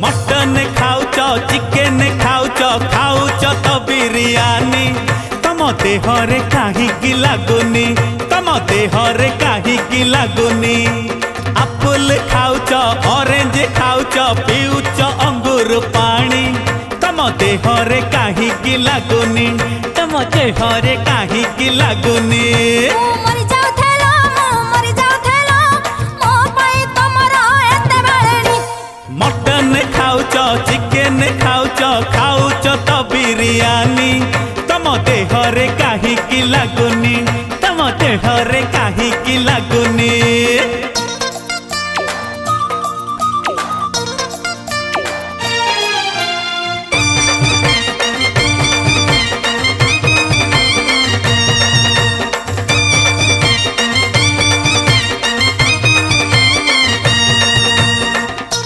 Mutton खाऊच chicken खाऊच खाऊच तो बिरियानी तम देहरे काहीकि लागुनी तम देहरे काहीकि लागुनी आपुल खाऊच ऑरेंज खाऊच पीऊच अंगूर पानी तम देहरे काहीकि लागुनी तम देहरे काहीकि लागुनी मटन खाऊच चिकेन खाऊच खाऊच तो बिरियानी तम देहरे काहीकि लागुनी तम देहरे काहीकि लागुनी।